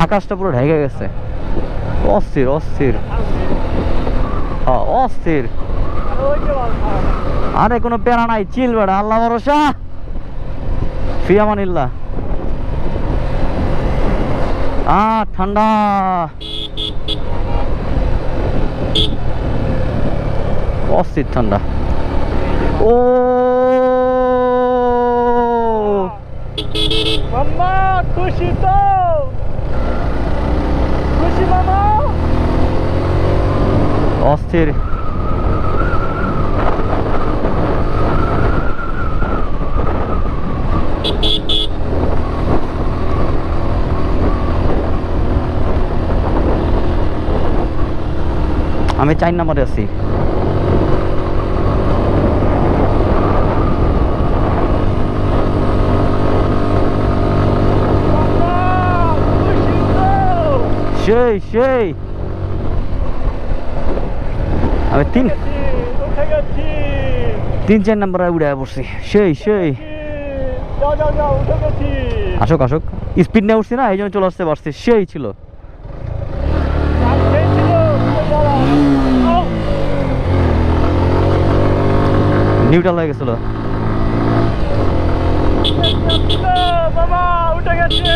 আকাশটা পুরো ঢেকে গেছে। অস্থির অস্থির, হ্যাঁ অস্থির। আরে কোনো প্যারা নাই, চিল বেড়া, আল্লাহ ভরসা, ফি আমানিল্লাহ। ঠান্ডা, অস্থির ঠান্ডা। ও মাম্মা খুশি তো, খুশি মামা? অস্থির। আমি 4 নম্বরে আছি। সেই সেই আমি 3-4 নম্বরে উড়ে পড়ছি। সেই সেই, আসুক আসুক, স্পিড নিয়ে উঠছি না, এই জন্য চলে আসতে পারছি। সেই ছিল, নিউট্রাল হয়ে গেছিল। বাবা উঠে গেছে।